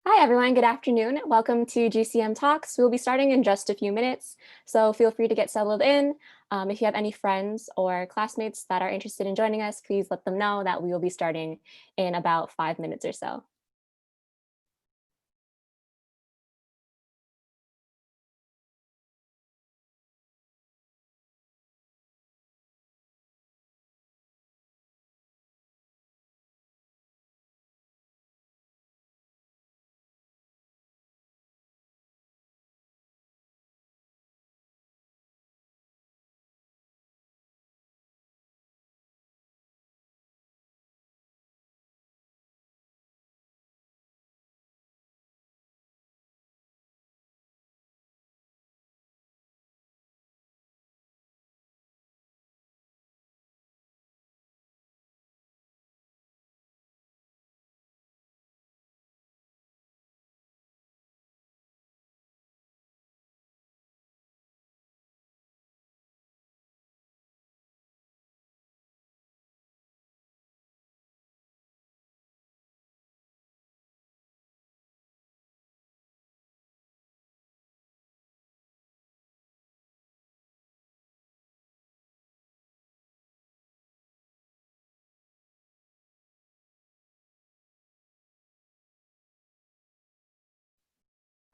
Hi, everyone. Good afternoon. Welcome to GCM Talks. We'll be starting in just a few minutes, so feel free to get settled in. If you have any friends or classmates that are interested in joining us, please let them know that we will be starting in about 5 minutes or so.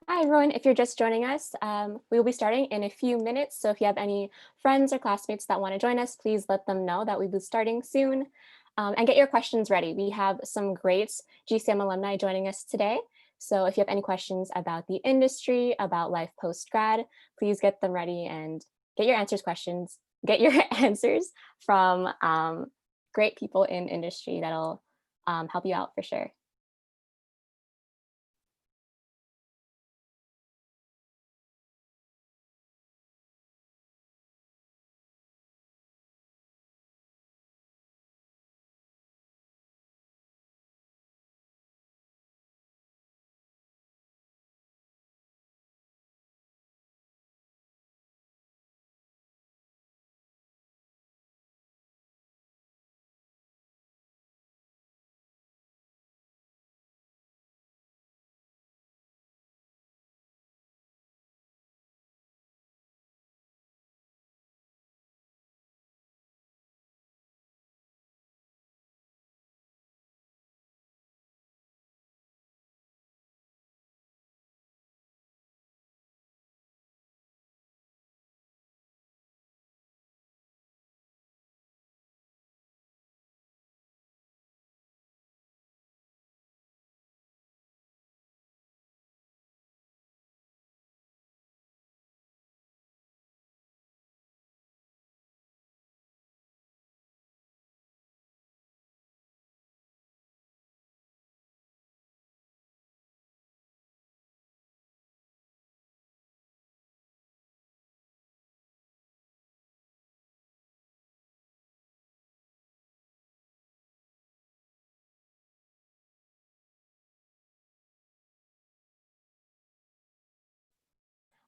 Hi, everyone. If you're just joining us, we will be starting in a few minutes. So if you have any friends or classmates that want to join us, please let them know that we'll be starting soon. And get your questions ready. We have some great GCM alumni joining us today. So if you have any questions about the industry, about life post-grad, please get them ready and get your get your answers from great people in industry that'll help you out for sure.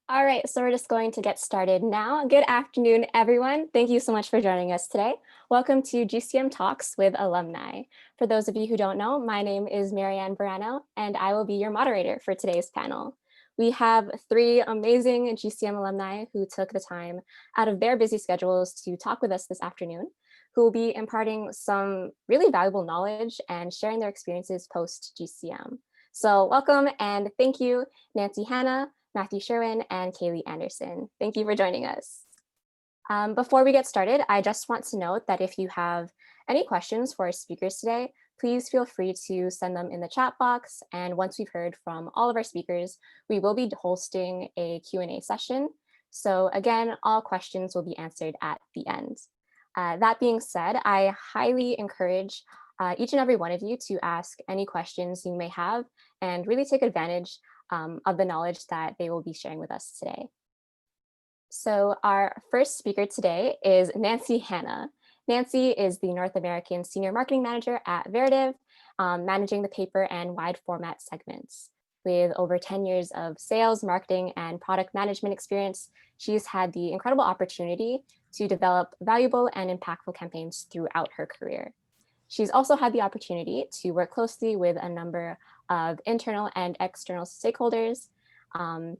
All right, so we're just going to get started now. Good afternoon, everyone. Thank you so much for joining us today. Welcome to GCM Talks with Alumni. For those of you who don't know, my name is Marianne Verano, and I will be your moderator for today's panel. We have three amazing GCM alumni who took the time out of their busy schedules to talk with us this afternoon, who will be imparting some really valuable knowledge and sharing their experiences post-GCM. So welcome and thank you, Nancy Hanna, Matthew Sherwin, and Kaylee Anderson. Thank you for joining us. Before we get started, I just want to note that if you have any questions for our speakers today, please feel free to send them in the chat box. And once we've heard from all of our speakers, we will be hosting a Q&A session. So again, all questions will be answered at the end. That being said, I highly encourage each and every one of you to ask any questions you may have and really take advantage of the knowledge that they will be sharing with us today. So our first speaker today is Nancy Hanna. Nancy is the North American Senior Marketing Manager at Veritiv, managing the paper and wide format segments. With over 10 years of sales, marketing, and product management experience, she's had the incredible opportunity to develop valuable and impactful campaigns throughout her career. She's also had the opportunity to work closely with a number of internal and external stakeholders. And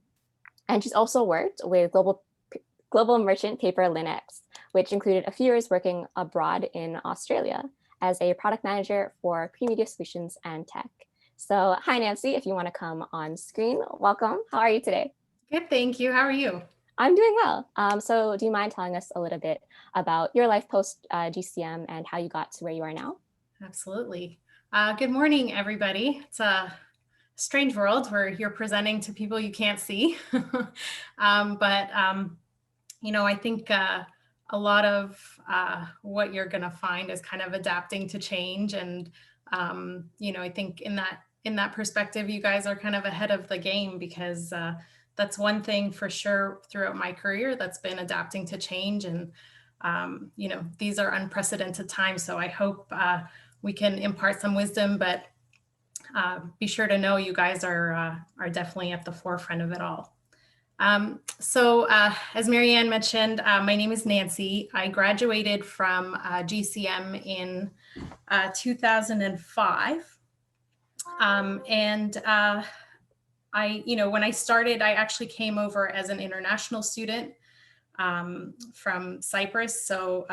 she's also worked with global merchant paper Linux, which included a few years working abroad in Australia as a product manager for pre-media solutions and tech. So hi, Nancy, if you want to come on screen, welcome. How are you today? Good, thank you. How are you? I'm doing well. So do you mind telling us a little bit about your life post GCM and how you got to where you are now? Absolutely. Good morning, everybody. It's a strange world where you're presenting to people you can't see. I think a lot of what you're going to find is kind of adapting to change. And, I think in that perspective, you guys are kind of ahead of the game because that's one thing for sure throughout my career that's been adapting to change. And, these are unprecedented times. So I hope we can impart some wisdom, but be sure to know you guys are definitely at the forefront of it all. As Marianne mentioned, my name is Nancy. I graduated from GCM in 2005. When I started, I actually came over as an international student from Cyprus. So,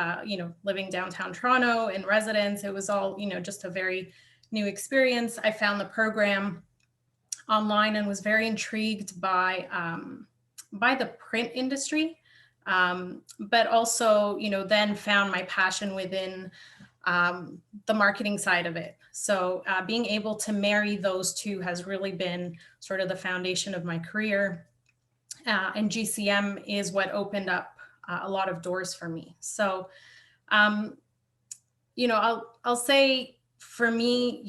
living downtown Toronto in residence, it was all, just a very new experience. I found the program online and was very intrigued by the print industry, but also, then found my passion within the marketing side of it. So being able to marry those two has really been sort of the foundation of my career. And GCM is what opened up a lot of doors for me. So, I'll say for me,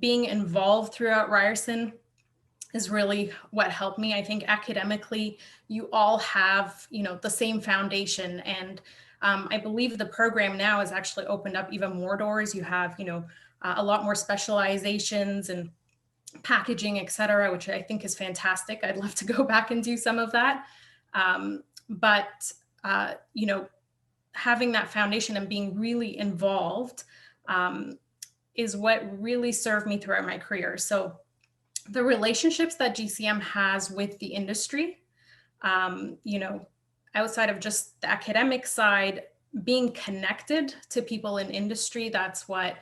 being involved throughout Ryerson is really what helped me. I think academically, you all have, the same foundation. And I believe the program now has actually opened up even more doors. You have, a lot more specializations and packaging, et cetera, which I think is fantastic. I'd love to go back and do some of that. Having that foundation and being really involved is what really served me throughout my career. So the relationships that GCM has with the industry, outside of just the academic side, being connected to people in industry, that's what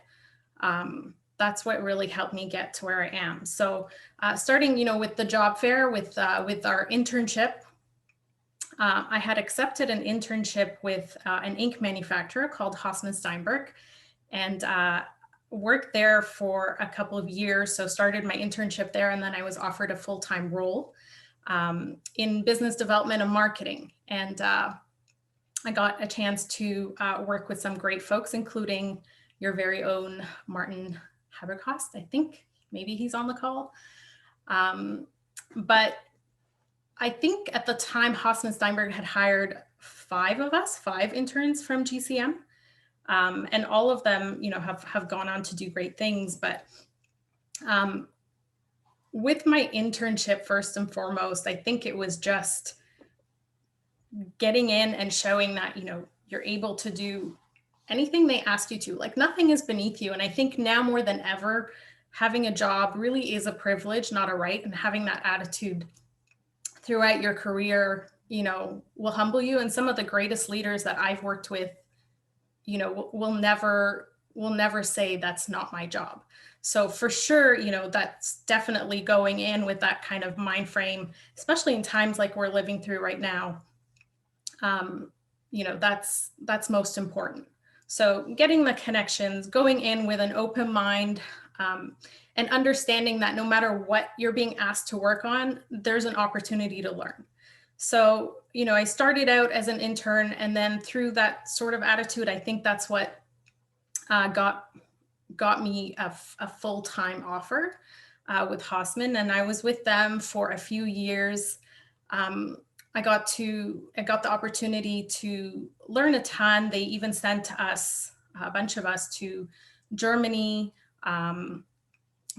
really helped me get to where I am. So starting, with the job fair, with our internship, I had accepted an internship with an ink manufacturer called Hassmann Steinberg, and worked there for a couple of years. So started my internship there, and then I was offered a full-time role in business development and marketing. And I got a chance to work with some great folks, including your very own Martin Haberkost. I think maybe he's on the call. But I think at the time, Hassmann Steinberg had hired 5 interns from GCM. And all of them, have gone on to do great things. But with my internship, first and foremost, I think it was just getting in and showing that, you're able to do anything they asked you to. Like, nothing is beneath you. And I think now more than ever, having a job really is a privilege, not a right. And having that attitude throughout your career, will humble you. And some of the greatest leaders that I've worked with, will never say that's not my job. So for sure, that's definitely going in with that kind of mind frame, especially in times like we're living through right now. That's most important. So getting the connections, going in with an open mind, and understanding that no matter what you're being asked to work on, there's an opportunity to learn. So, I started out as an intern, and then through that sort of attitude, I think that's what got me a full-time offer with Hassmann, and I was with them for a few years. I got the opportunity to learn a ton. They even sent us, a bunch of us, to Germany,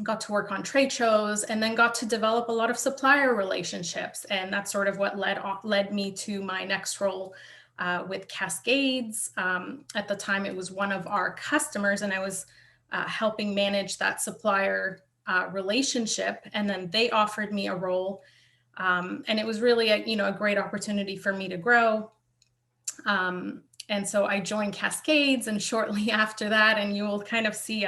got to work on trade shows, and then got to develop a lot of supplier relationships. And that's sort of what led me to my next role with Cascades. At the time, it was one of our customers, and I was helping manage that supplier relationship. And then they offered me a role, and it was really a great opportunity for me to grow. And so I joined Cascades, and shortly after that, and you will kind of see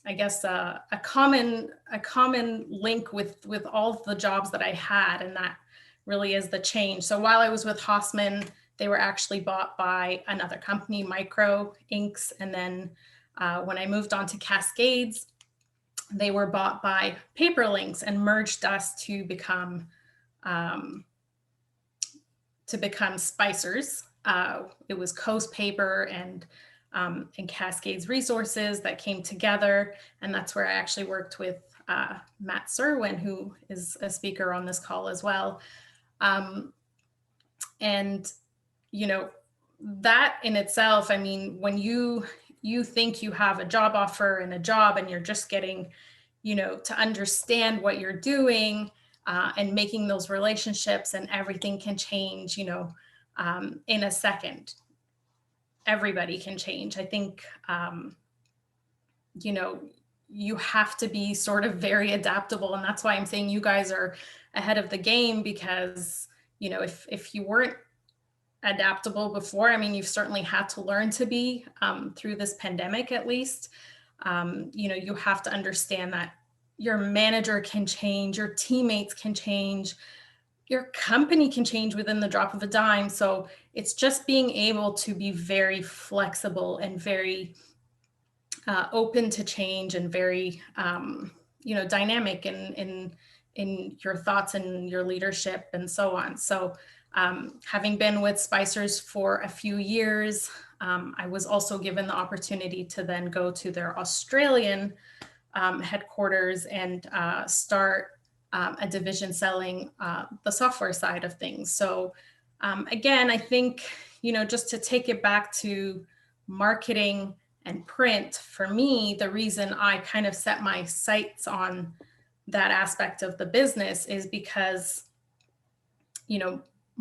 I guess a common link with all of the jobs that I had, and that really is the change. So while I was with Hossman, they were actually bought by another company, Micro Inks, and then when I moved on to Cascades, they were bought by Paperlinks and merged us to become Spicers. It was Coast Paper and Cascades Resources that came together, and that's where I actually worked with Matt Serwin, who is a speaker on this call as well. And that in itself, I mean, when you think you have a job offer and a job, and you're just getting to understand what you're doing and making those relationships, and everything can change in a second. Everybody can change. I think you have to be sort of very adaptable, and that's why I'm saying you guys are ahead of the game, because if you weren't adaptable before, I mean, you've certainly had to learn to be through this pandemic, at least. You have to understand that your manager can change, your teammates can change, your company can change within the drop of a dime. So it's just being able to be very flexible and very open to change, and very dynamic in your thoughts and your leadership and so on. So having been with Spicers for a few years, I was also given the opportunity to then go to their Australian headquarters and start a division selling the software side of things. So again, I think, just to take it back to marketing and print, for me, the reason I kind of set my sights on that aspect of the business is because,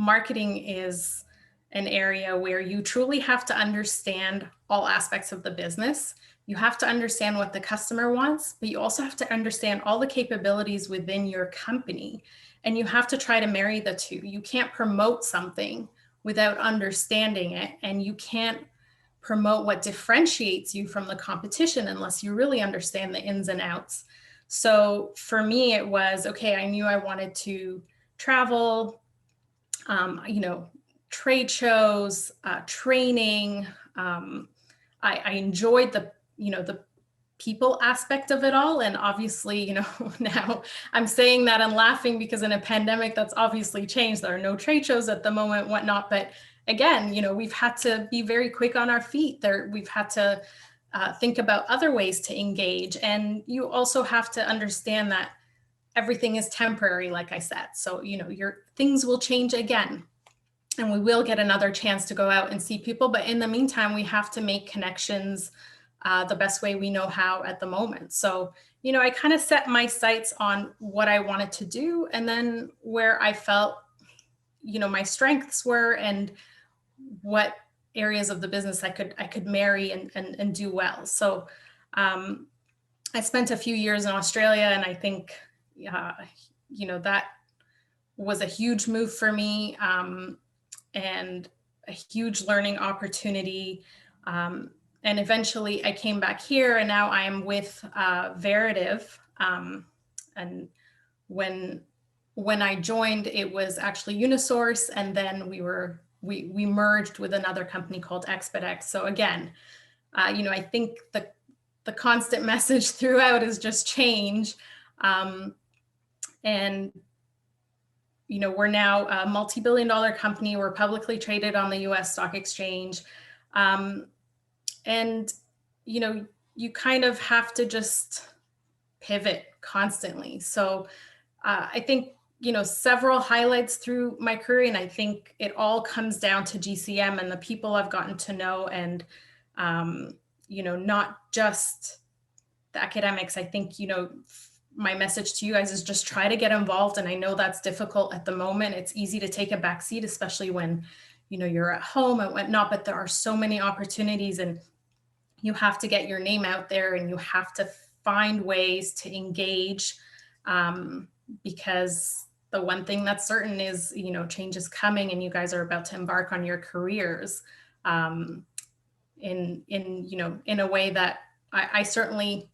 marketing is an area where you truly have to understand all aspects of the business. You have to understand what the customer wants, but you also have to understand all the capabilities within your company. And you have to try to marry the two. You can't promote something without understanding it, and you can't promote what differentiates you from the competition unless you really understand the ins and outs. So for me, it was, okay, I knew I wanted to travel, trade shows, training. I enjoyed the people aspect of it all. And obviously, now I'm saying that and laughing because in a pandemic, that's obviously changed. There are no trade shows at the moment, whatnot. But again, we've had to be very quick on our feet there. We've had to think about other ways to engage. And you also have to understand that everything is temporary, like I said. So, your things will change again, and we will get another chance to go out and see people. But in the meantime, we have to make connections the best way we know how at the moment. So, I kind of set my sights on what I wanted to do, and then where I felt, my strengths were, and what areas of the business I could marry and do well. So I spent a few years in Australia, and I think, that was a huge move for me, and a huge learning opportunity. And eventually I came back here, and now I am with Veritiv. And when I joined, it was actually Unisource, and then we merged with another company called Expedex. So again, I think the constant message throughout is just change. And we're now a multi-billion-dollar company. We're publicly traded on the US stock exchange. And, you kind of have to just pivot constantly. So I think, several highlights through my career, and I think it all comes down to GCM and the people I've gotten to know, and, not just the academics. I think, my message to you guys is just try to get involved. And I know that's difficult at the moment. It's easy to take a back seat, especially when, you're at home and whatnot, but there are so many opportunities, and you have to get your name out there, and you have to find ways to engage, because the one thing that's certain is, change is coming, and you guys are about to embark on your careers, in a way that I certainly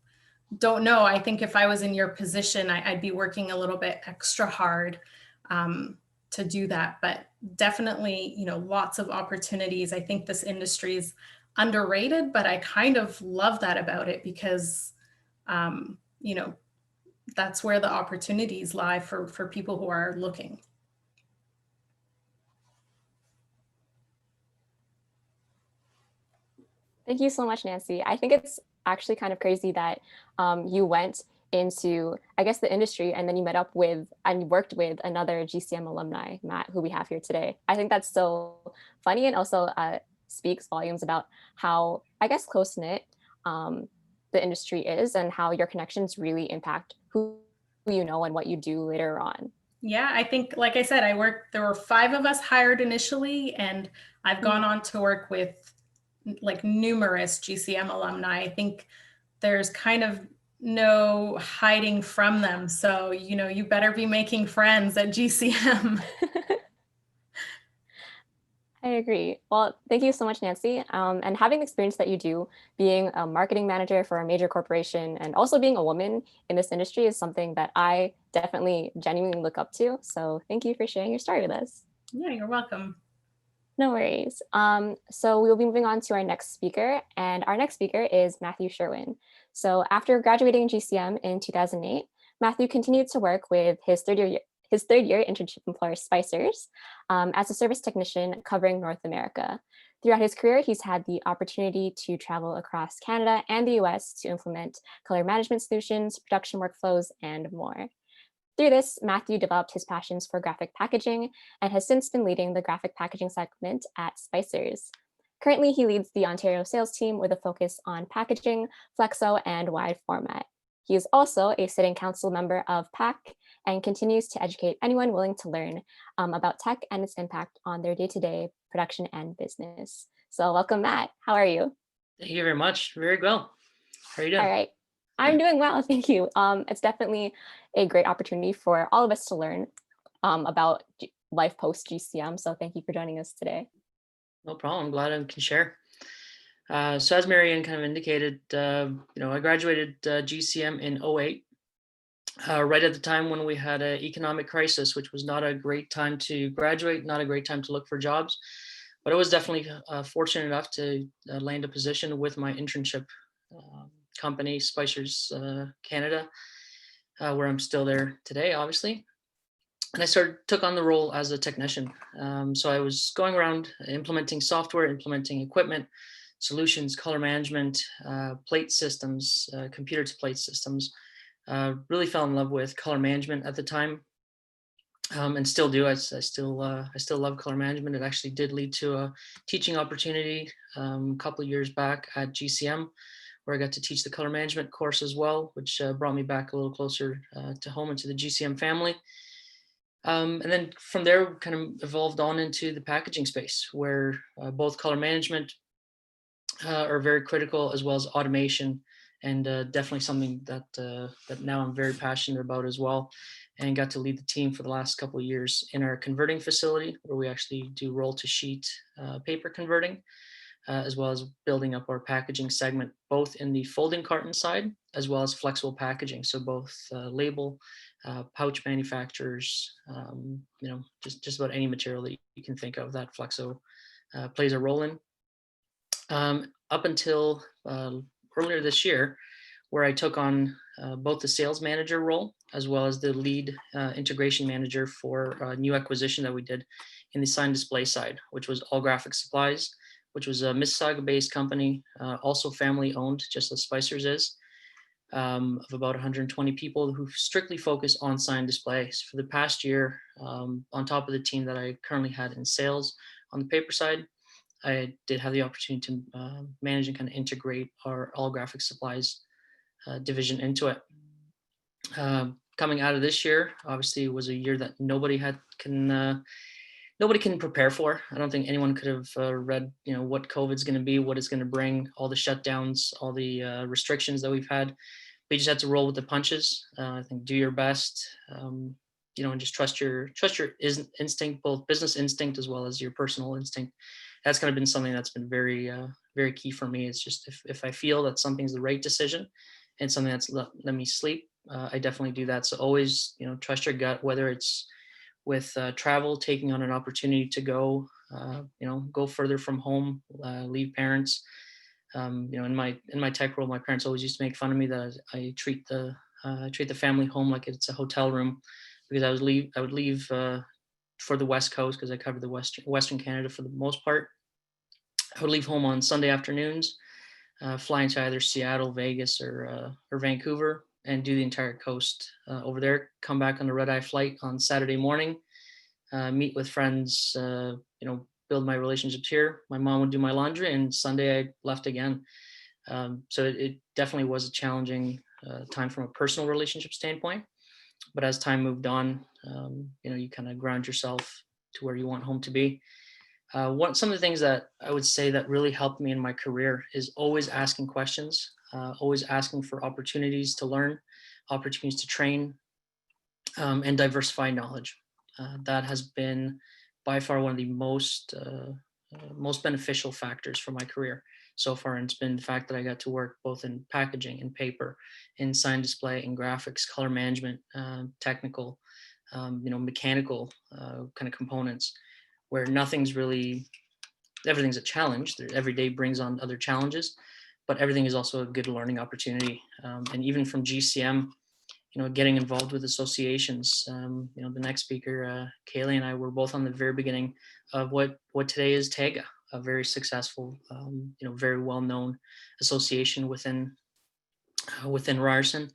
don't know. I think if I was in your position, I'd be working a little bit extra hard, to do that. But definitely, lots of opportunities. I think this industry is underrated, but I kind of love that about it, because, um, you know, that's where the opportunities lie for people who are looking. Thank you so much, Nancy. I think it's actually kind of crazy that you went into, I guess, the industry, and then you met up with and worked with another GCM alumni, Matt, who we have here today. I think that's so funny, and also speaks volumes about how, I guess, close-knit the industry is, and how your connections really impact who you know and what you do later on. Yeah, I think, like I said, there were 5 of us hired initially, and I've gone on to work with like numerous GCM alumni. I think there's kind of no hiding from them. So, you better be making friends at GCM. I agree. Well, thank you so much, Nancy. And having the experience that you do, being a marketing manager for a major corporation and also being a woman in this industry is something that I definitely genuinely look up to. So thank you for sharing your story with us. Yeah, you're welcome. No worries. So we'll be moving on to our next speaker, and our next speaker is Matthew Sherwin. So after graduating GCM in 2008, Matthew continued to work with his third year internship employer Spicers as a service technician covering North America. Throughout his career, he's had the opportunity to travel across Canada and the US to implement color management solutions, production workflows, and more. Through this, Matthew developed his passions for graphic packaging and has since been leading the graphic packaging segment at Spicers. Currently, he leads the Ontario sales team with a focus on packaging, flexo, and wide format. He is also a sitting council member of PAC and continues to educate anyone willing to learn about tech and its impact on their day-to-day production and business. So welcome, Matt. How are you? Thank you very much. Very well. How are you All doing? right. I'm doing well, thank you. It's definitely a great opportunity for all of us to learn about life post GCM. So thank you for joining us today. No problem. I'm glad I can share. So as Marianne kind of indicated, I graduated GCM in '08, right at the time when we had an economic crisis, which was not a great time to graduate, not a great time to look for jobs. But I was definitely fortunate enough to land a position with my internship company, Spicers Canada, where I'm still there today, obviously. And I took on the role as a technician. So I was going around implementing software, implementing equipment, solutions, color management, plate systems, computer to plate systems. Really fell in love with color management at the time, and still do. I still love color management. It actually did lead to a teaching opportunity a couple of years back at GCM, where I got to teach the color management course as well, which brought me back a little closer to home and to the GCM family. And then from there, kind of evolved on into the packaging space, where both color management are very critical, as well as automation, and definitely something that now I'm very passionate about as well. And got to lead the team for the last couple of years in our converting facility, where we actually do roll to sheet paper converting, as well as building up our packaging segment, both in the folding carton side as well as flexible packaging. So both label, pouch manufacturers, just about any material that you can think of that flexo plays a role in. Up until earlier this year, where I took on both the sales manager role as well as the lead integration manager for a new acquisition that we did in the sign display side, which was All Graphic Supplies, which was a Mississauga-based company, also family-owned, just as Spicers is, of about 120 people who strictly focus on sign displays. For the past year, on top of the team that I currently had in sales on the paper side, I did have the opportunity to manage and kind of integrate our All Graphic Supplies division into it. Coming out of this year, obviously, was a year that nobody can prepare for. I don't think anyone could have read, what COVID's going to be, what it's going to bring, all the shutdowns, all the restrictions that we've had. We just had to roll with the punches. I think do your best, and just trust your instinct, both business instinct as well as your personal instinct. That's kind of been something that's been very, very key for me. It's just if I feel that something's the right decision and something that's let me sleep, I definitely do that. So always, trust your gut, whether it's with travel, taking on an opportunity to go further from home, leave parents. In my tech world, my parents always used to make fun of me that I treat the family home like it's a hotel room, because I would leave for the West Coast, because I covered the Western Canada for the most part. I would leave home on Sunday afternoons, fly into either Seattle, Vegas, or Vancouver, and do the entire coast over there. Come back on the red-eye flight on Saturday morning, meet with friends, build my relationships here. My mom would do my laundry, and Sunday I left again. So it definitely was a challenging time from a personal relationship standpoint. But as time moved on, you kind of ground yourself to where you want home to be. Some of the things that I would say that really helped me in my career is always asking questions, always asking for opportunities to learn, opportunities to train, and diversify knowledge. That has been by far one of the most beneficial factors for my career so far. And it's been the fact that I got to work both in packaging and paper, in sign display and graphics, color management, technical, mechanical kind of components, where everything's a challenge. Every day brings on other challenges, but everything is also a good learning opportunity. And even from GCM, getting involved with associations. The next speaker, Cayleigh, and I were both on the very beginning of what today is TAGA, a very successful, very well-known association within Ryerson.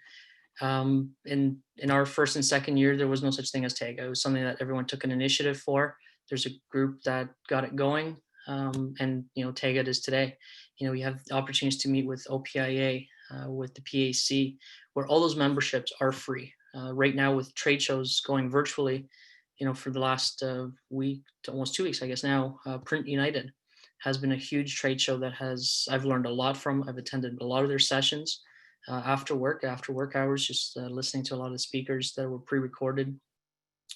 In our first and second year, there was no such thing as TAGA. It was something that everyone took an initiative for. There's a group that got it going, and TAGA is today. You have the opportunities to meet with OPIA, with the PAC, where all those memberships are free. Right now, with trade shows going virtually, for the last week to almost 2 weeks, I guess now, Print United has been a huge trade show that I've learned a lot from. I've attended a lot of their sessions after work hours, just listening to a lot of the speakers that were pre-recorded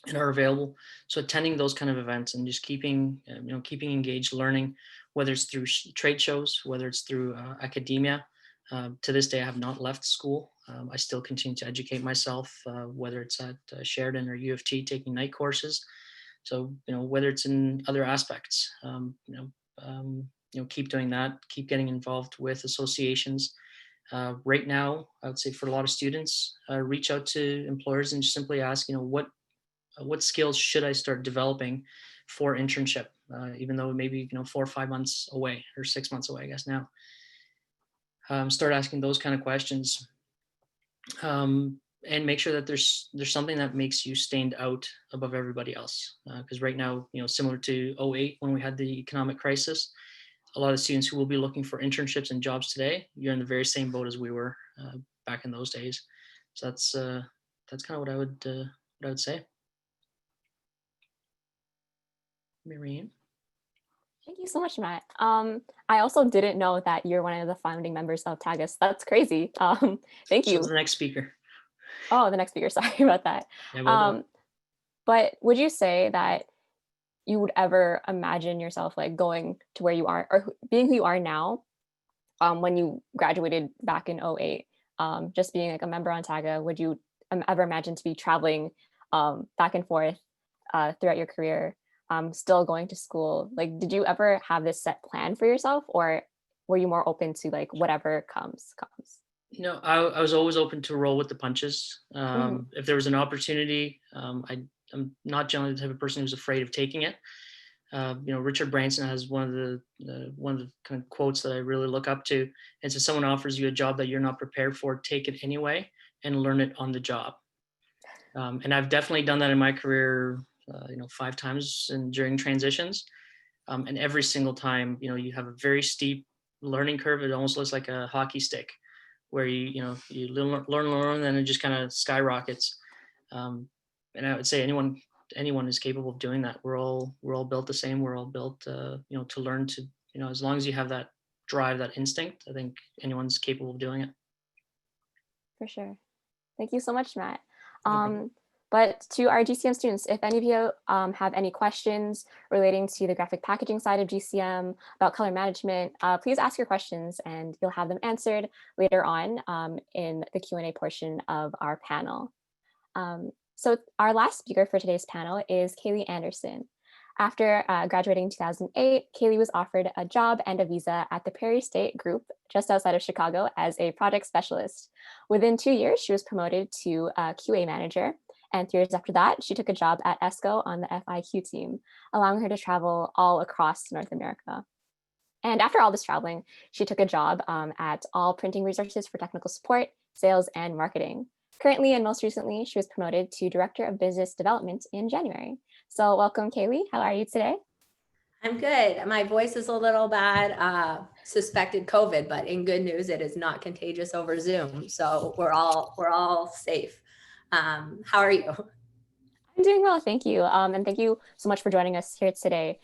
and are available. So attending those kind of events and just keeping engaged, learning, whether it's through trade shows, whether it's through academia. To this day, I have not left school. I still continue to educate myself, whether it's at Sheridan or U of T, taking night courses. So, whether it's in other aspects, keep doing that, keep getting involved with associations. Right now, I would say for a lot of students, reach out to employers and just simply ask, what skills should I start developing for internship, even though maybe 4 or 5 months away or 6 months away, I guess now. Start asking those kind of questions, and make sure that there's something that makes you stand out above everybody else. Because right now, similar to 2008 when we had the economic crisis, a lot of students who will be looking for internships and jobs today, you're in the very same boat as we were back in those days. So that's kind of what I would say. Marianne? Thank you so much, Matt. I also didn't know that you're one of the founding members of Tagus. That's crazy. Thank you. So the next speaker. Oh, the next speaker. Sorry about that. Yeah, but would you say that you would ever imagine yourself like going to where you are or being who you are now, when you graduated back in 2008, just being like a member on TAGA, would you ever imagine to be traveling back and forth throughout your career, still going to school? Like, did you ever have this set plan for yourself, or were you more open to like whatever comes? I was always open to roll with the punches. Mhm. If there was an opportunity, I'm not generally the type of person who's afraid of taking it. Richard Branson has one of the kind of quotes that I really look up to. It's if someone offers you a job that you're not prepared for, take it anyway and learn it on the job. And I've definitely done that in my career, 5 times during transitions. And every single time, you have a very steep learning curve. It almost looks like a hockey stick, where you learn, and it just kind of skyrockets. And I would say anyone is capable of doing that. We're all built the same. We're all built, to learn to, as long as you have that drive, that instinct, I think anyone's capable of doing it. For sure. Thank you so much, Matt. problem. But to our GCM students, if any of you have any questions relating to the graphic packaging side of GCM, about color management, please ask your questions and you'll have them answered later on in the Q&A portion of our panel. So our last speaker for today's panel is Kaylee Anderson. After graduating in 2008, Kaylee was offered a job and a visa at the Prairie State Group just outside of Chicago as a project specialist. Within 2 years, she was promoted to QA manager. And 3 years after that, she took a job at ESCO on the FIQ team, allowing her to travel all across North America. And after all this traveling, she took a job at All Printing Resources for technical support, sales, and marketing. Currently, and most recently, she was promoted to Director of Business Development in January. So welcome, Kaylee. How are you today? I'm good. My voice is a little bad, suspected COVID, but in good news, it is not contagious over Zoom. So we're all safe. How are you? I'm doing well, thank you. And thank you so much for joining us here today.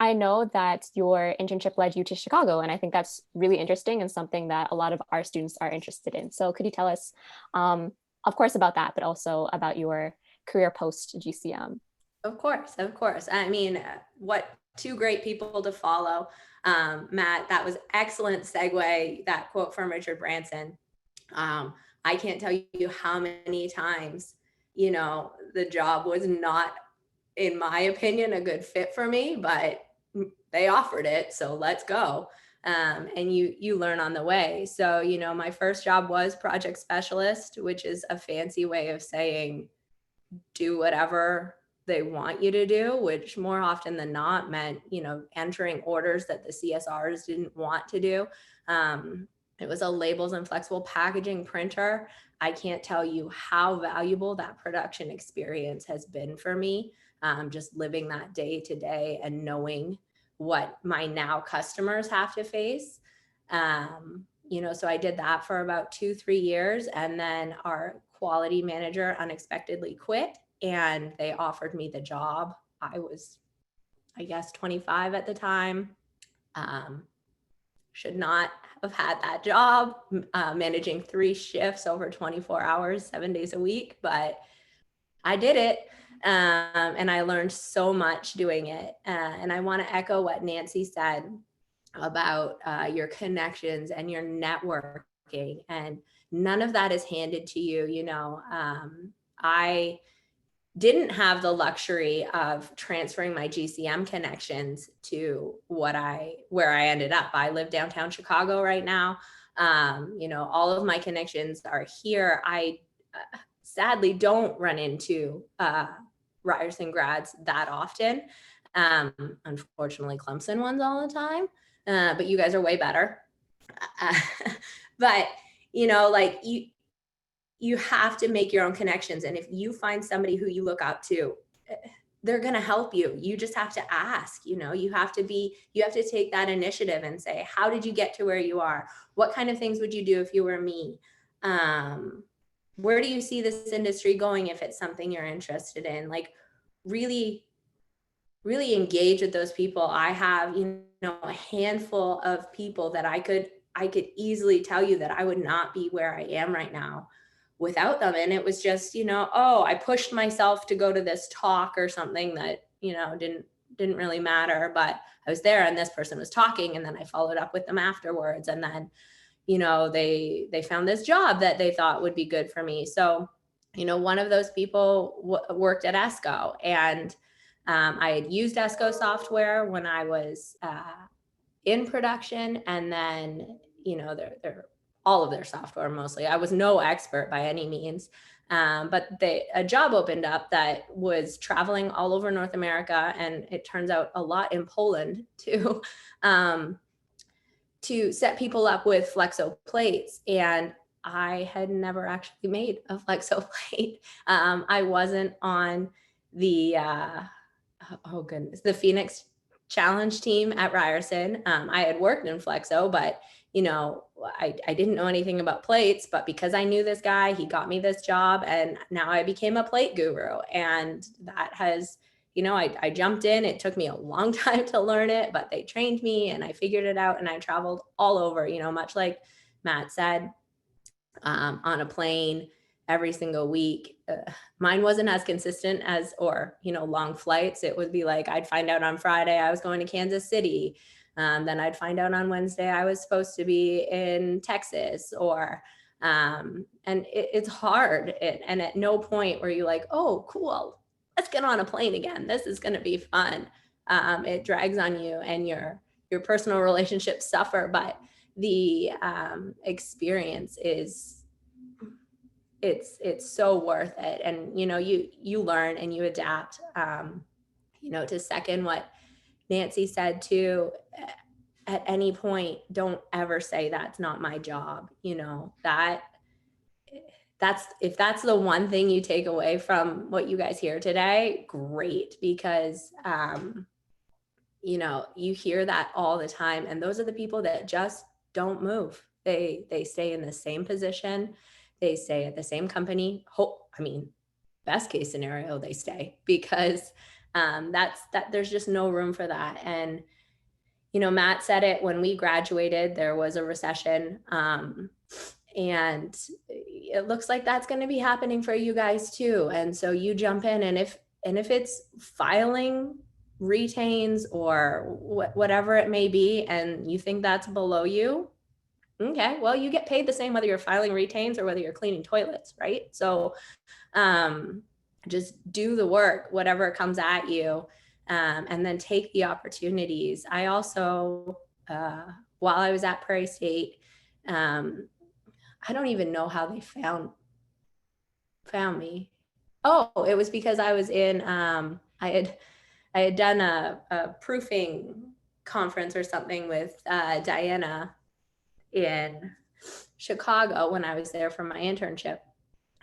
I know that your internship led you to Chicago, and I think that's really interesting and something that a lot of our students are interested in. So could you tell us, of course, about that, but also about your career post GCM? Of course. I mean, what two great people to follow. Matt, that was excellent segue, that quote from Richard Branson. I can't tell you how many times, the job was not, in my opinion, a good fit for me, but they offered it, so let's go. And you learn on the way. So, my first job was project specialist, which is a fancy way of saying do whatever they want you to do, which more often than not meant, entering orders that the CSRs didn't want to do. It was a labels and flexible packaging printer. I can't tell you how valuable that production experience has been for me. Just living that day to day and knowing what my now customers have to face. So I did that for about 2-3 years, and then our quality manager unexpectedly quit and they offered me the job. I was, I guess, 25 at the time. Should not have had that job, managing 3 shifts over 24 hours, 7 days a week, but I did it. And I learned so much doing it. And I want to echo what Nancy said about your connections and your networking. And none of that is handed to you. I didn't have the luxury of transferring my GCM connections to where I ended up. I live downtown Chicago right now. All of my connections are here. I sadly don't run into Ryerson grads that often. Unfortunately, Clemson ones all the time, but you guys are way better. But you have to make your own connections. And if you find somebody who you look up to, they're going to help you. You just have to ask, you have to take that initiative and say, how did you get to where you are? What kind of things would you do if you were me? Where do you see this industry going if it's something you're interested in? Like really, really engage with those people. I have, a handful of people that I could easily tell you that I would not be where I am right now without them. And it was just, I pushed myself to go to this talk or something that, didn't really matter, but I was there and this person was talking, and then I followed up with them afterwards. And then, they found this job that they thought would be good for me. So, one of those people worked at ESCO, and I had used ESCO software when I was in production, and then, they're all of their software mostly. I was no expert by any means, but a job opened up that was traveling all over North America, and it turns out a lot in Poland too, to set people up with flexo plates. And I had never actually made a flexo plate. I wasn't on the the Phoenix Challenge team at Ryerson. I had worked in flexo, but you know, I didn't know anything about plates, but because I knew this guy, he got me this job, and now I became a plate guru. And that has, you know, I jumped in. It took me a long time to learn it, but they trained me and I figured it out, and I traveled all over, you know, much like Matt said, on a plane every single week. Mine wasn't as consistent as, or, you know, long flights. It would be like, I'd find out on Friday I was going to Kansas City. Then I'd find out on Wednesday I was supposed to be in Texas, or, and it's hard. And at no point were you like, oh, cool, let's get on a plane again. This is going to be fun. It drags on you, and your personal relationships suffer, but the experience is, it's so worth it. And, you know, you learn and you adapt. You know, to second what Nancy said too, at any point, don't ever say that's not my job. You know, that's, if that's the one thing you take away from what you guys hear today, great, because you know, you hear that all the time, and those are the people that just don't move. They stay in the same position, they stay at the same company. I mean, best case scenario, they stay, because there's just no room for that. And, you know, Matt said it, when we graduated, there was a recession. And it looks like that's going to be happening for you guys too. And so you jump in, and if it's filing retains or whatever it may be, and you think that's below you, okay, well, you get paid the same whether you're filing retains or whether you're cleaning toilets, right? So just do the work, whatever comes at you, and then take the opportunities. I also, while I was at Prairie State, I don't even know how they found me. Oh, it was because I was in, I had done a proofing conference or something with Diana in Chicago when I was there for my internship.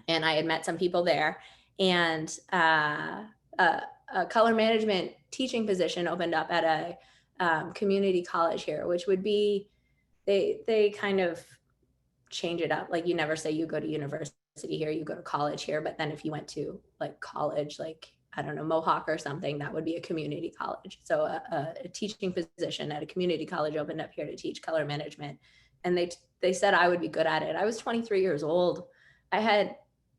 And I had met some people there, and a color management teaching position opened up at a community college here, which would be, they kind of change it up. Like, you never say you go to university here, you go to college here. But then if you went to like college, like, I don't know, Mohawk or something, that would be a community college. So a teaching position at a community college opened up here to teach color management. And they said I would be good at it. I was 23 years old. I had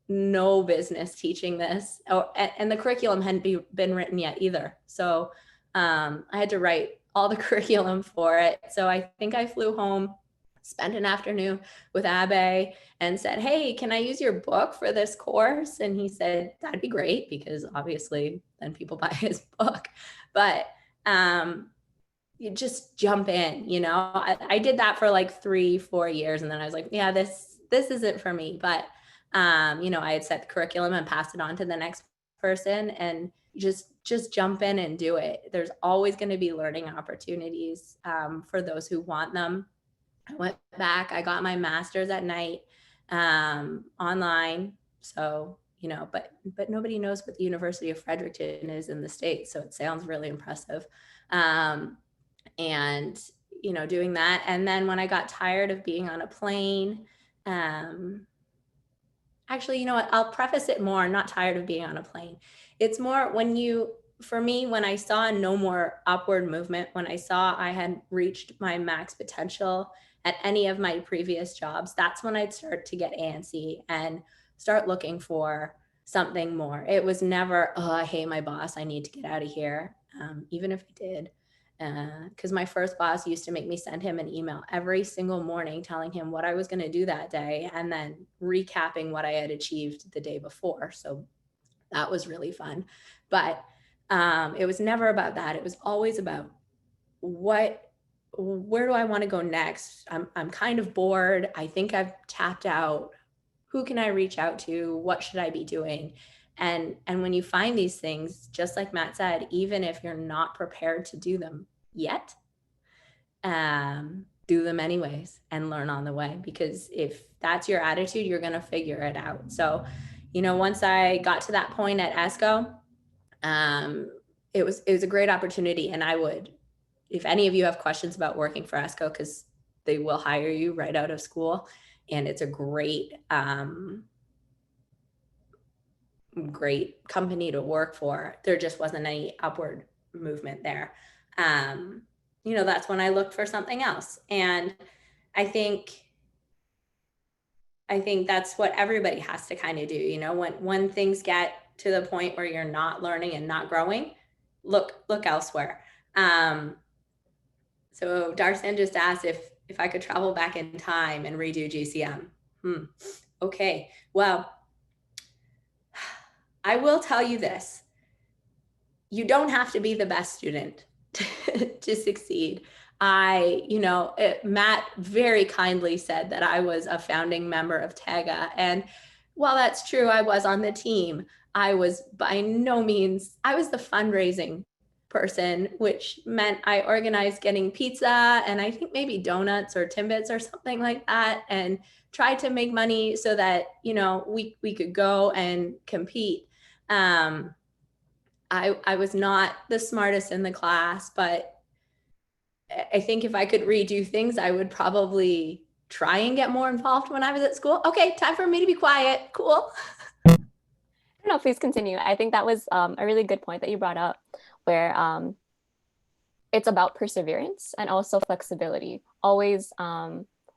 no business teaching this. And the curriculum hadn't been written yet either. So I had to write all the curriculum for it. So I think I flew home, spent an afternoon with Abe, and said, hey, can I use your book for this course? And he said, that'd be great, because obviously then people buy his book. But you just jump in, you know. I did that for like 3-4 years, and then I was like, yeah, this isn't for me. But you know, I had set the curriculum and passed it on to the next person, and just jump in and do it. There's always going to be learning opportunities for those who want them. I went back, I got my master's at night, online. So, you know, but nobody knows what the University of Fredericton is in the States. So it sounds really impressive. And, you know, doing that. And then when I got tired of being on a plane, actually, you know what, I'll preface it more, not tired of being on a plane. It's more for me, when I saw no more upward movement, when I saw I had reached my max potential at any of my previous jobs, that's when I'd start to get antsy and start looking for something more. It was never, oh, I hate my boss, I need to get out of here. Even if I did, because my first boss used to make me send him an email every single morning telling him what I was going to do that day, and then recapping what I had achieved the day before. So that was really fun. But it was never about that. It was always about where do I want to go next? I'm kind of bored. I think I've tapped out. Who can I reach out to? What should I be doing? And when you find these things, just like Matt said, even if you're not prepared to do them yet, do them anyways and learn on the way, because if that's your attitude, you're going to figure it out. So, you know, once I got to that point at ESCO, it was a great opportunity. And I would, if any of you have questions about working for ESCO, because they will hire you right out of school. And it's a great company to work for. There just wasn't any upward movement there. That's when I looked for something else. And I think that's what everybody has to kind of do. When things get to the point where you're not learning and not growing, look elsewhere. So Darcy just asked if I could travel back in time and redo GCM. Okay, well, I will tell you this. You don't have to be the best student to succeed. Matt very kindly said that I was a founding member of TAGA. And while that's true, I was on the team. I was by no means, I was the fundraising person, which meant I organized getting pizza and I think maybe donuts or Timbits or something like that, and tried to make money so that, we could go and compete. I was not the smartest in the class, but I think if I could redo things, I would probably try and get more involved when I was at school. Okay, time for me to be quiet. Cool. No, please continue. I think that was a really good point that you brought up, where it's about perseverance and also flexibility, always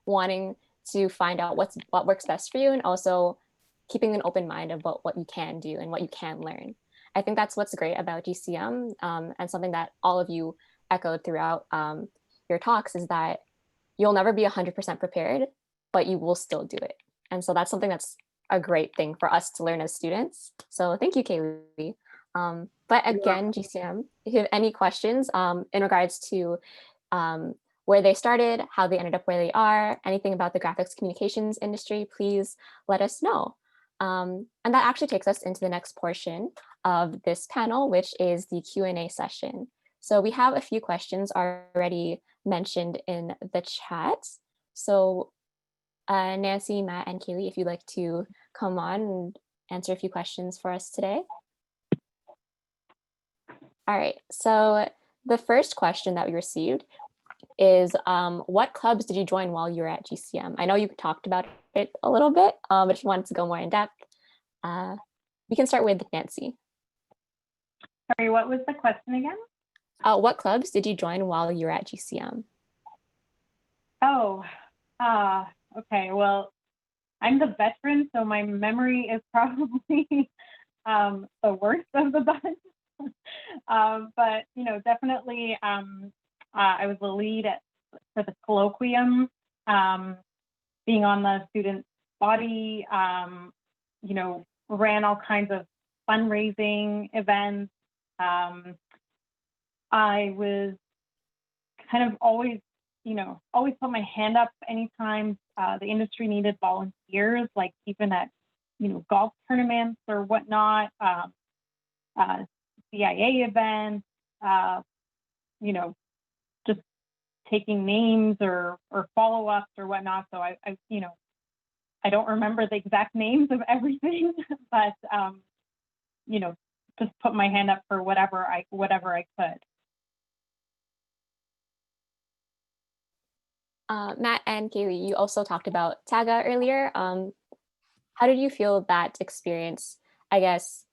wanting to find out what works best for you, and also keeping an open mind about what you can do and what you can learn. I think that's what's great about GCM, and something that all of you echoed throughout your talks, is that you'll never be 100% prepared, but you will still do it. And so that's something that's a great thing for us to learn as students. So thank you, Cayleigh. But again, GCM, if you have any questions in regards to where they started, how they ended up where they are, anything about the graphics communications industry, please let us know. And that actually takes us into the next portion of this panel, which is the Q&A session. So we have a few questions already mentioned in the chat. So Nancy, Matt, and Kaylee, if you'd like to come on and answer a few questions for us today. All right, so the first question that we received is, what clubs did you join while you were at GCM? I know you talked about it a little bit, but if you wanted to go more in depth, we can start with Nancy. Sorry, what was the question again? What clubs did you join while you were at GCM? Oh, okay. Well, I'm the veteran, so my memory is probably the worst of the bunch. But definitely, I was the lead for the colloquium, being on the student body. Ran all kinds of fundraising events. I was kind of always put my hand up anytime the industry needed volunteers, like even at, golf tournaments or whatnot, CIA events, just taking names or follow-ups or whatnot. So I don't remember the exact names of everything, but, just put my hand up for whatever I could. Matt and Kaylee, you also talked about TAGA earlier. How did you feel that experience, I guess,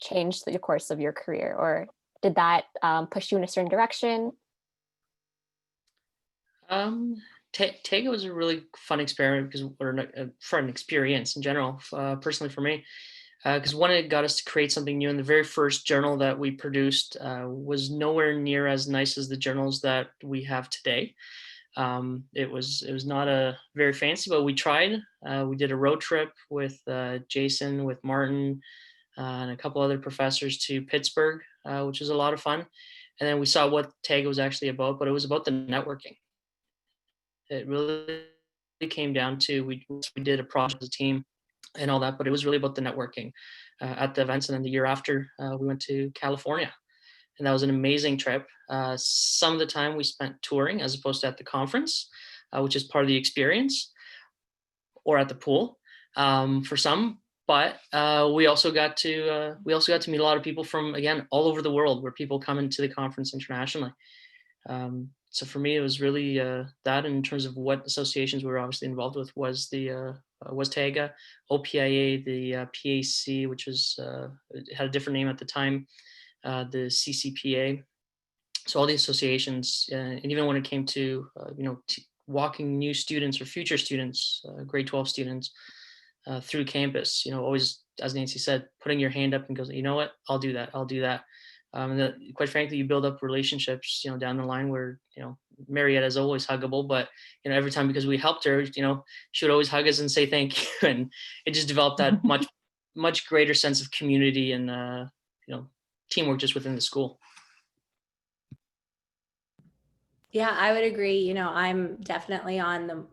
changed the course of your career, or did that push you in a certain direction? TAGA was a really fun experiment fun experience in general, personally for me, because one, it got us to create something new. And the very first journal that we produced was nowhere near as nice as the journals that we have today. It was not a very fancy, but we tried. We did a road trip with Jason, with Martin, and a couple other professors to Pittsburgh, which was a lot of fun. And then we saw what TAGA was actually about, but it was about the networking. It really came down to, we did a project as a team and all that, but it was really about the networking at the events. And then the year after, we went to California. And that was an amazing trip. Some of the time we spent touring as opposed to at the conference, which is part of the experience, or at the pool for some. But we also got to meet a lot of people from, again, all over the world, where people come into the conference internationally. So for me, it was really that. In terms of what associations we were obviously involved with was the was TAGA, OPIA, the PAC, which was it had a different name at the time, the CCPA. So all the associations, and even when it came to walking new students or future students, grade 12 students, through campus, always, as Nancy said, putting your hand up and goes, you know what, I'll do that, I'll do that. And that, quite frankly, you build up relationships, down the line where, Marietta is always huggable, but, every time, because we helped her, she would always hug us and say thank you. And it just developed that much greater sense of community and, teamwork just within the school. Yeah, I would agree. I'm definitely on the,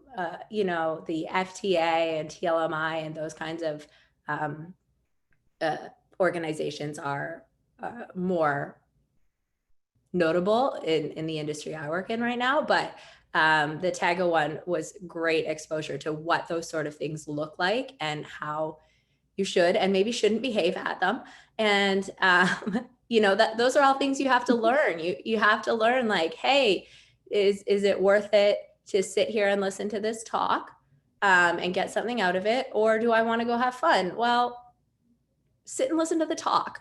the FTA and TLMI, and those kinds of organizations are more notable in the industry I work in right now. But the TAGA one was great exposure to what those sort of things look like and how you should and maybe shouldn't behave at them. And that those are all things you have to learn. You have to learn, like, hey, is it worth it to sit here and listen to this talk and get something out of it, or do I want to go have fun? Well, sit and listen to the talk.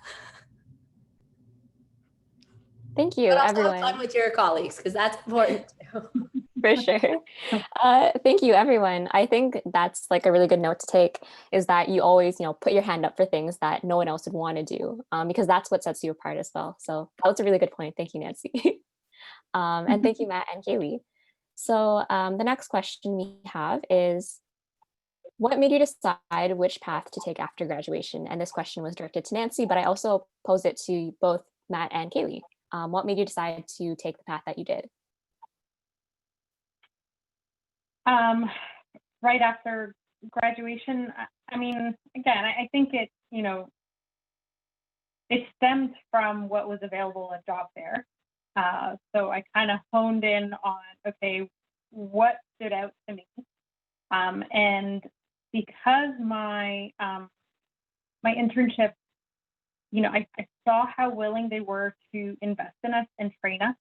Thank you, but also everyone. have fun with your colleagues, because that's important too. For sure. Thank you, everyone. I think that's like a really good note to take, is that you always, put your hand up for things that no one else would want to do, because that's what sets you apart as well. So that was a really good point. Thank you, Nancy. And thank you, Matt and Kaylee. So the next question we have is, what made you decide which path to take after graduation? And this question was directed to Nancy, but I also posed it to both Matt and Kaylee. What made you decide to take the path that you did? Right after graduation, I mean, again, I think it, it stemmed from what was available at job fair. So I kind of honed in on, okay, what stood out to me? And because my internship, I saw how willing they were to invest in us and train us.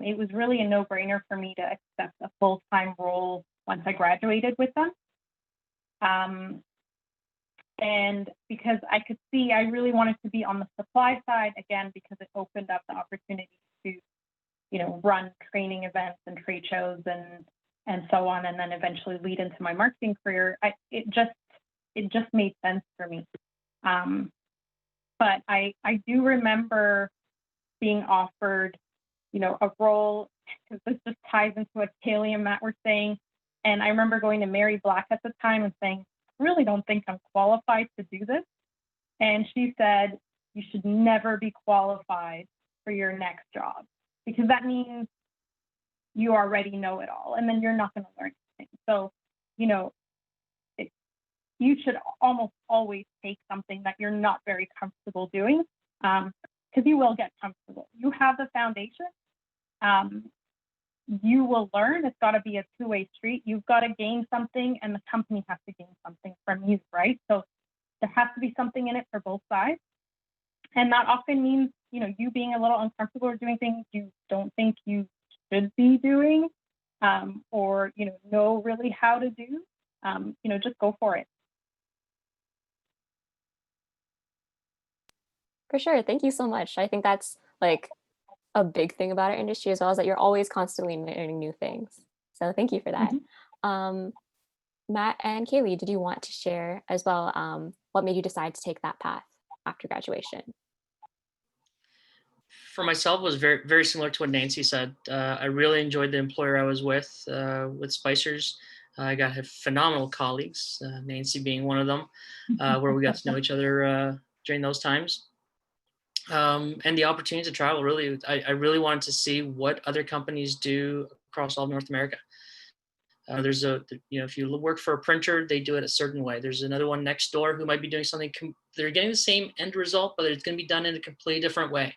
It was really a no-brainer for me to accept a full-time role once I graduated with them. And because I could see, I really wanted to be on the supply side, again, because it opened up the opportunity to, run training events and trade shows and so on, and then eventually lead into my marketing career. It just made sense for me. But I do remember being offered, a role, because this just ties into what Kayleigh and Matt were saying. And I remember going to Mary Black at the time and saying, I really don't think I'm qualified to do this. And she said, you should never be qualified for your next job, because that means you already know it all, and then you're not going to learn anything. So, you should almost always take something that you're not very comfortable doing, because you will get comfortable. You have the foundation. You will learn. It's got to be a two-way street. You've got to gain something, and the company has to gain something from you, right? So there has to be something in it for both sides. And that often means, you being a little uncomfortable or doing things you don't think you should be doing, or, know really how to do. Just go for it. For sure. Thank you so much. I think that's like a big thing about our industry as well, is that you're always constantly learning new things. So thank you for that. Mm-hmm. Matt and Kaylee, did you want to share as well what made you decide to take that path after graduation? For myself, it was very, very similar to what Nancy said. I really enjoyed the employer I was with Spicers. I got phenomenal colleagues, Nancy being one of them, where we got to know each other during those times. And the opportunity to travel, really, I really wanted to see what other companies do across all of North America. There's if you work for a printer, they do it a certain way. There's another one next door who might be doing something. They're getting the same end result, but it's going to be done in a completely different way.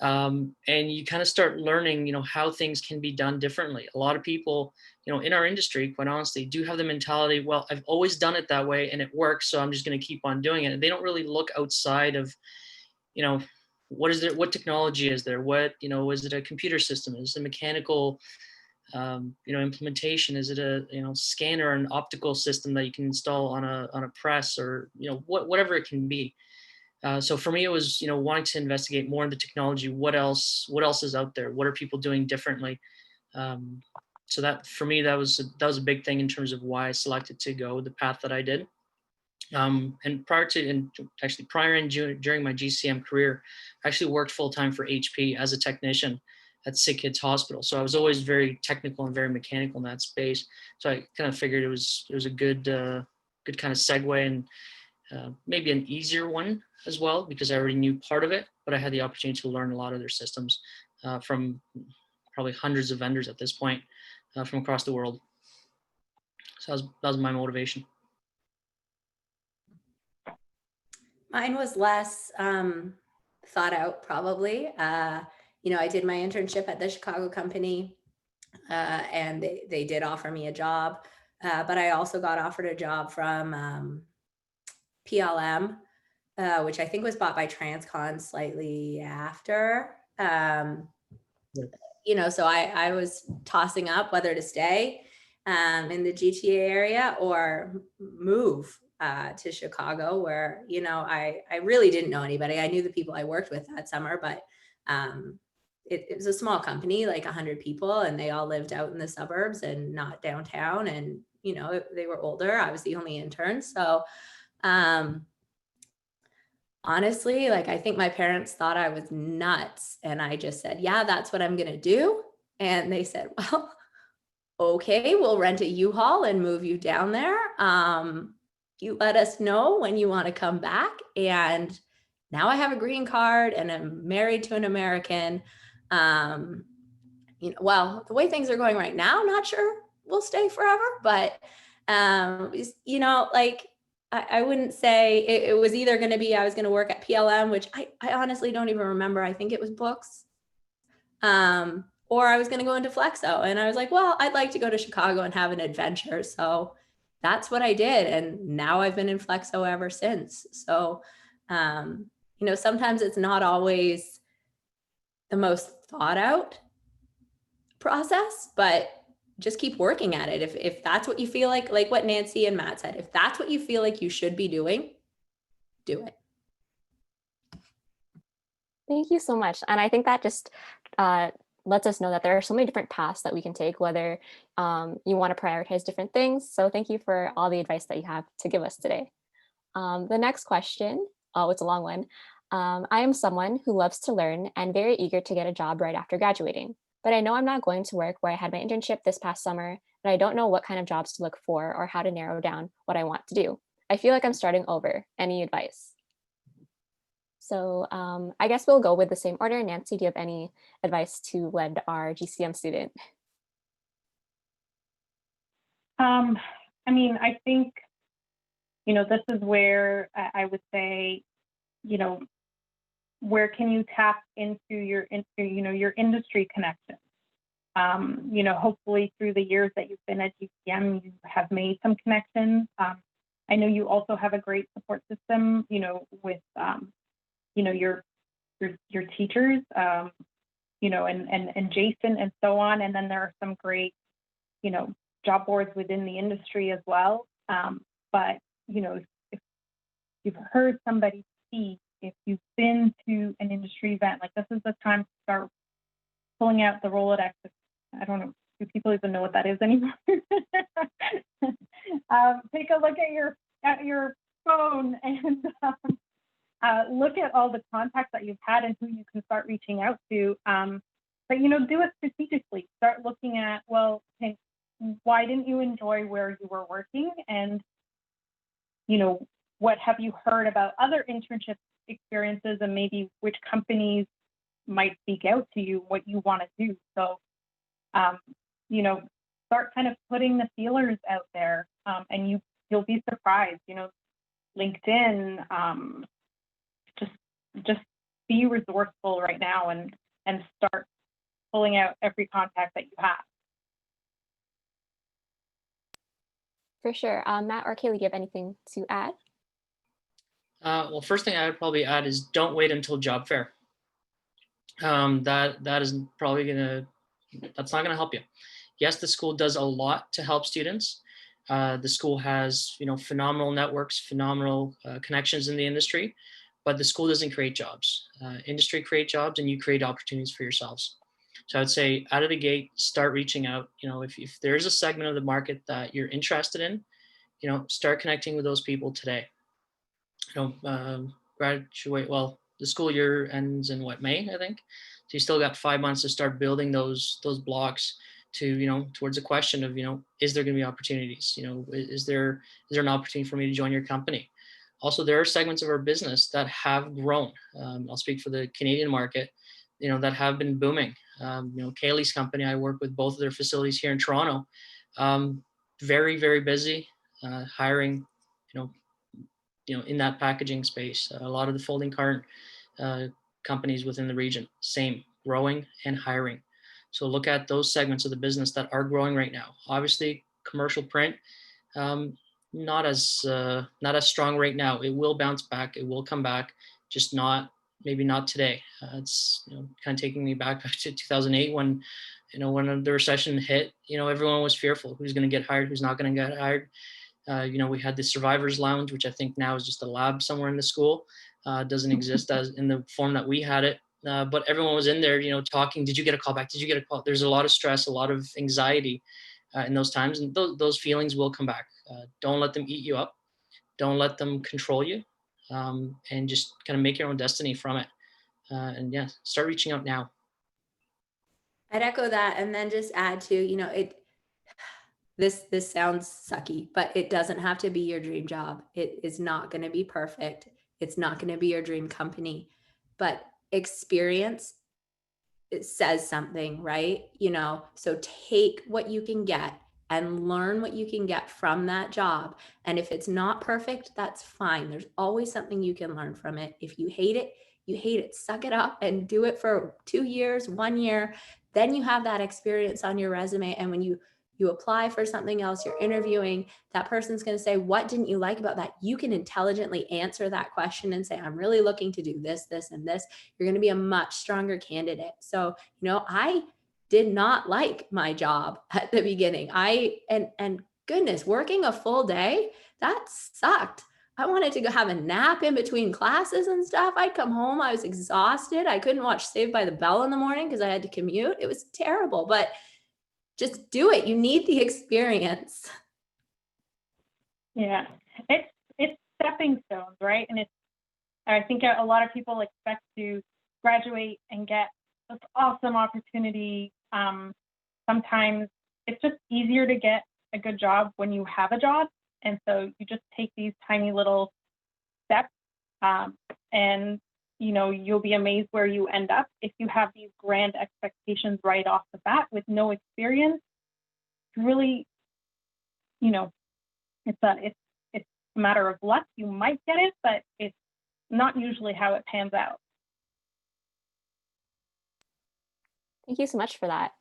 And you kind of start learning, how things can be done differently. A lot of people, in our industry, quite honestly, do have the mentality, well, I've always done it that way and it works, so I'm just going to keep on doing it. And they don't really look outside of, what is there, what technology is there, what, is it a computer system, is it a mechanical implementation, is it a scanner, an optical system that you can install on a press, or whatever it can be. So for me, it was wanting to investigate more in the technology. What else is out there? What are people doing differently? So that for me, that was a big thing in terms of why I selected to go the path that I did. And prior and during my GCM career, I actually worked full time for HP as a technician at Sick Kids Hospital. So I was always very technical and very mechanical in that space. So I kind of figured it was a good kind of segue, and maybe an easier one as well, because I already knew part of it, but I had the opportunity to learn a lot of their systems from probably hundreds of vendors at this point from across the world. So that was my motivation. Mine was less thought out, probably. I did my internship at the Chicago company, and they did offer me a job, but I also got offered a job from PLM, which I think was bought by Transcon slightly after. So I was tossing up whether to stay in the GTA area or move to Chicago, where, I really didn't know anybody. I knew the people I worked with that summer, but it was a small company, like 100 people, and they all lived out in the suburbs and not downtown. And, they were older. I was the only intern. So honestly, I think my parents thought I was nuts. And I just said, yeah, that's what I'm going to do. And they said, well, okay, we'll rent a U-Haul and move you down there. You let us know when you want to come back. And now I have a green card and I'm married to an American. Well, the way things are going right now, not sure we'll stay forever, but, I wouldn't say it was either going to be, I was going to work at PLM, which I honestly don't even remember. I think it was books. Or I was going to go into Flexo, and I was like, well, I'd like to go to Chicago and have an adventure. So that's what I did. And now I've been in Flexo ever since. So, sometimes it's not always the most thought out process, but just keep working at it. If that's what you feel like what Nancy and Matt said, if that's what you feel like you should be doing, do it. Thank you so much. And I think that just lets us know that there are so many different paths that we can take, whether you want to prioritize different things. So thank you for all the advice that you have to give us today. The next question, it's a long one. I am someone who loves to learn and very eager to get a job right after graduating. But I know I'm not going to work where I had my internship this past summer, and I don't know what kind of jobs to look for or how to narrow down what I want to do. I feel like I'm starting over. Any advice? So I guess we'll go with the same order. Nancy, do you have any advice to lend our GCM student? I think, this is where I would say, where can you tap into your industry connections? Hopefully through the years that you've been at GCM, you have made some connections. I know you also have a great support system, with, your teachers, and Jason and so on. And then there are some great, job boards within the industry as well. But, if you've heard somebody speak, if you've been to an industry event, this is the time to start pulling out the Rolodex. I don't know, do people even know what that is anymore? Take a look at your phone and look at all the contacts that you've had and who you can start reaching out to. But do it strategically. Start looking at, well, okay, why didn't you enjoy where you were working? And what have you heard about other internship experiences, and maybe which companies might speak out to you what you want to do. So, start kind of putting the feelers out there, and you'll be surprised. LinkedIn, just be resourceful right now and start pulling out every contact that you have. For sure. Matt or Kayleigh, do you have anything to add? Well, first thing I would probably add is don't wait until job fair. that is probably that's not gonna help you. Yes, the school does a lot to help students. The school has, phenomenal networks, phenomenal connections in the industry, but the school doesn't create jobs. Industry create jobs, and you create opportunities for yourselves. So I would say out of the gate, start reaching out. If there's a segment of the market that you're interested in, start connecting with those people today. Graduate, well, the school year ends in what, May, I think. So you still got 5 months to start building those blocks to, towards the question of, is there going to be opportunities? Is there an opportunity for me to join your company? Also, there are segments of our business that have grown. I'll speak for the Canadian market, that have been booming. Cayleigh's company, I work with both of their facilities here in Toronto. Very, very busy, hiring, in that packaging space. A lot of the folding carton companies within the region, same, growing and hiring. So look at those segments of the business that are growing right now. Obviously, commercial print, not as strong right now. It will bounce back. It will come back, just maybe not today. It's kind of taking me back to 2008 when the recession hit. Everyone was fearful. Who's going to get hired? Who's not going to get hired? We had the survivors lounge, which I think now is just a lab somewhere in the school. Doesn't exist as in the form that we had it. But everyone was in there, talking. Did you get a call back? Did you get a call? There's a lot of stress, a lot of anxiety in those times, and those feelings will come back. Don't let them eat you up. Don't let them control you, and just kind of make your own destiny from it. And yeah, start reaching out now. I'd echo that, and then just add to, this sounds sucky, but it doesn't have to be your dream job. It is not going to be perfect. It's not going to be your dream company, but experience, it says something, right? So take what you can get and learn what you can get from that job. And if it's not perfect, that's fine. There's always something you can learn from it. If you hate it, you hate it. Suck it up and do it for 2 years, 1 year. Then you have that experience on your resume. And when you apply for something else, you're interviewing, that person's going to say, what didn't you like about that? You can intelligently answer that question and say, I'm really looking to do this, this, and this. You're going to be a much stronger candidate. So, I did not like my job at the beginning. And goodness, working a full day, that sucked. I wanted to go have a nap in between classes and stuff. I'd come home, I was exhausted. I couldn't watch Saved by the Bell in the morning because I had to commute. It was terrible, but just do it. You need the experience. Yeah, it's stepping stones, right? And I think a lot of people expect to graduate and get this awesome opportunity. Sometimes it's just easier to get a good job when you have a job. And so you just take these tiny little steps, and you'll be amazed where you end up if you have these grand expectations right off the bat with no experience. Really, it's a matter of luck. You might get it, but it's not usually how it pans out. Thank you so much for that.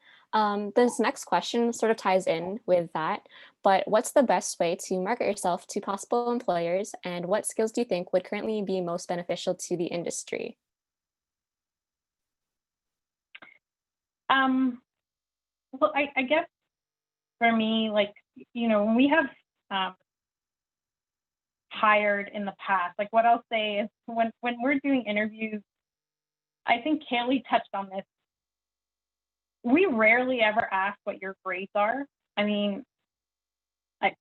This next question sort of ties in with that, but what's the best way to market yourself to possible employers, and what skills do you think would currently be most beneficial to the industry? Well, I guess for me, when we have hired in the past, what I'll say is when we're doing interviews, I think Cayleigh touched on this. We rarely ever ask what your grades are. I mean,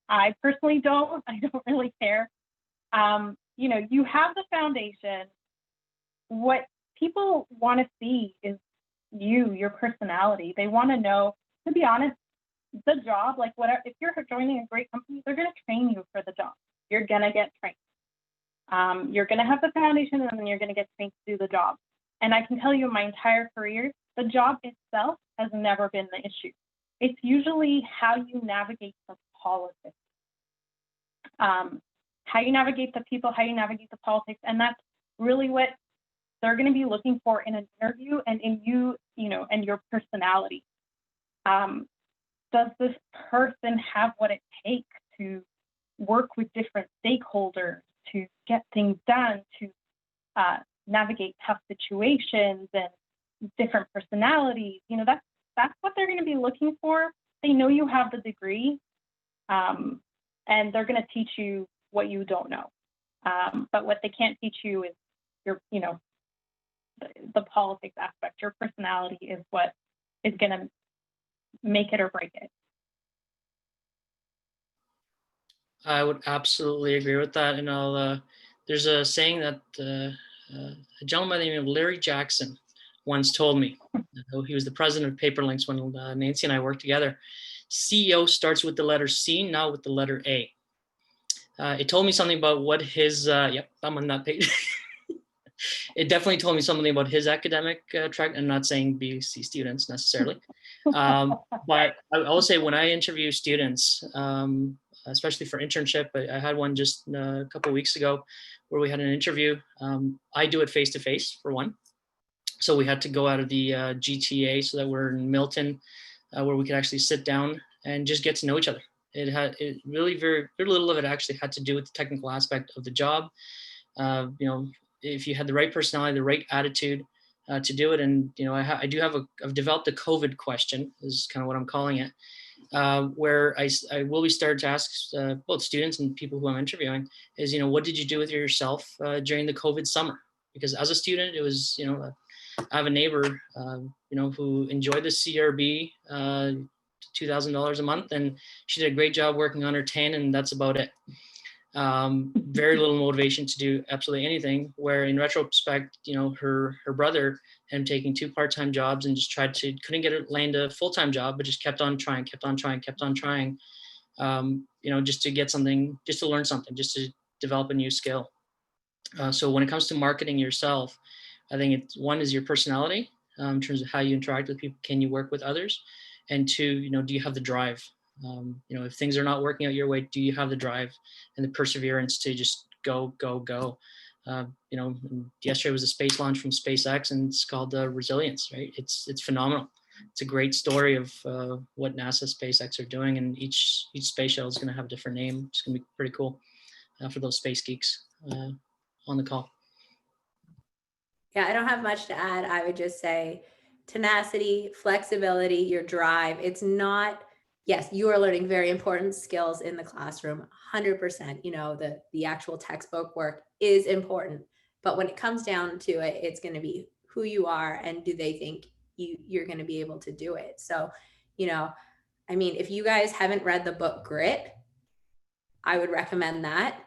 I personally don't. I don't really care. You have the foundation. What people want to see is your personality. They want to know, to be honest, the job, whatever, if you're joining a great company, they're going to train you for the job. You're going to get trained. You're going to have the foundation, and then you're going to get trained to do the job. And I can tell you, my entire career, the job itself has never been the issue. It's usually how you navigate the politics, how you navigate the people, how you navigate the politics. And that's really what they're going to be looking for in an interview, and in you, and your personality. Does this person have what it takes to work with different stakeholders, to get things done, to navigate tough situations, and different personalities. That's what they're going to be looking for. They know you have the degree, and they're going to teach you what you don't know. But what they can't teach you is the politics aspect. Your personality is what is going to make it or break it. I would absolutely agree with that. And there's a saying that a gentleman by the name of Larry Jackson once told me. He was the president of Paperlinks when Nancy and I worked together. CEO starts with the letter C, not with the letter A. It told me something about what his, yep, I'm on that page. It definitely told me something about his academic track. I'm not saying BC students necessarily. But I will say when I interview students, especially for internship, I had one just a couple of weeks ago where we had an interview. I do it face-to-face for one. So we had to go out of the GTA so that we're in Milton, where we could actually sit down and just get to know each other. It really very little of it actually had to do with the technical aspect of the job. If you had the right personality, the right attitude to do it. And, I've developed a COVID question, is kind of what I'm calling it, where I will be started to ask both students and people who I'm interviewing is, what did you do with yourself during the COVID summer? Because as a student, it was, I have a neighbor, who enjoyed the CRB, $2,000 a month, and she did a great job working on her tan, and that's about it. Very little motivation to do absolutely anything, where in retrospect, her brother had him taking 2 part-time jobs and just couldn't land a full-time job, but just kept on trying, just to get something, just to learn something, just to develop a new skill. So when it comes to marketing yourself, I think one is your personality, in terms of how you interact with people. Can you work with others? And 2, do you have the drive? If things are not working out your way, do you have the drive and the perseverance to just go? Yesterday was a space launch from SpaceX, and it's called Resilience, right? It's phenomenal. It's a great story of what NASA, SpaceX are doing, and each space shuttle is going to have a different name. It's going to be pretty cool for those space geeks on the call. Yeah, I don't have much to add. I would just say tenacity, flexibility, your drive. It's not, yes, you are learning very important skills in the classroom, 100%. The actual textbook work is important. But when it comes down to it, it's going to be who you are and do they think you're going to be able to do it. So, if you guys haven't read the book Grit, I would recommend that.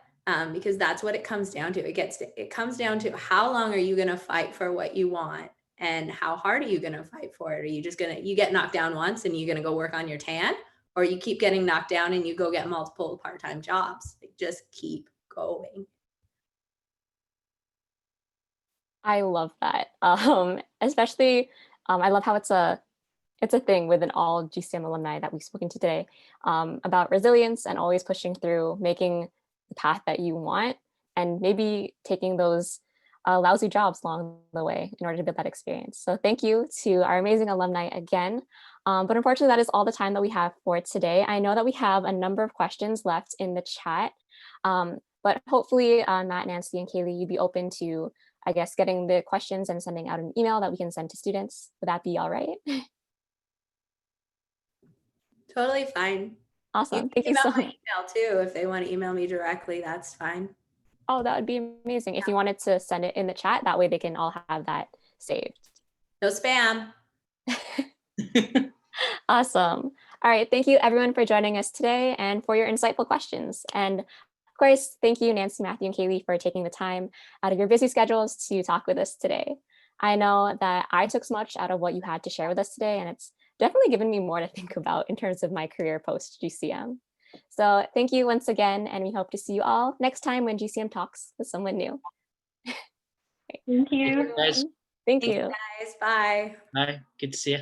Because that's what it comes down to. It comes down to how long are you going to fight for what you want, and how hard are you going to fight for it? Are you just you get knocked down once and you're going to go work on your tan, or you keep getting knocked down and you go get multiple part-time jobs? Just keep going. I love that. Especially, I love how it's a thing within all GCM alumni that we've spoken to today, about resilience and always pushing through, making the path that you want, and maybe taking those lousy jobs along the way in order to build that experience. So thank you to our amazing alumni again. But unfortunately, that is all the time that we have for today. I know that we have a number of questions left in the chat, but hopefully Matt, Nancy, and Cayleigh, you'd be open to, I guess, getting the questions and sending out an email that we can send to students. Would that be all right? Totally fine. Awesome. Thank you so much. Email too. If they want to email me directly, that's fine. Oh, that would be amazing. If you wanted to send it in the chat, that way they can all have that saved. No spam. Awesome. All right. Thank you everyone for joining us today and for your insightful questions. And of course, thank you, Nancy, Matthew, and Cayleigh, for taking the time out of your busy schedules to talk with us today. I know that I took so much out of what you had to share with us today, and it's definitely given me more to think about in terms of my career post GCM. So thank you once again, and we hope to see you all next time when GCM talks with someone new. Thank you. Guys. Thank Thanks, you. guys. Bye. Bye. Good to see you.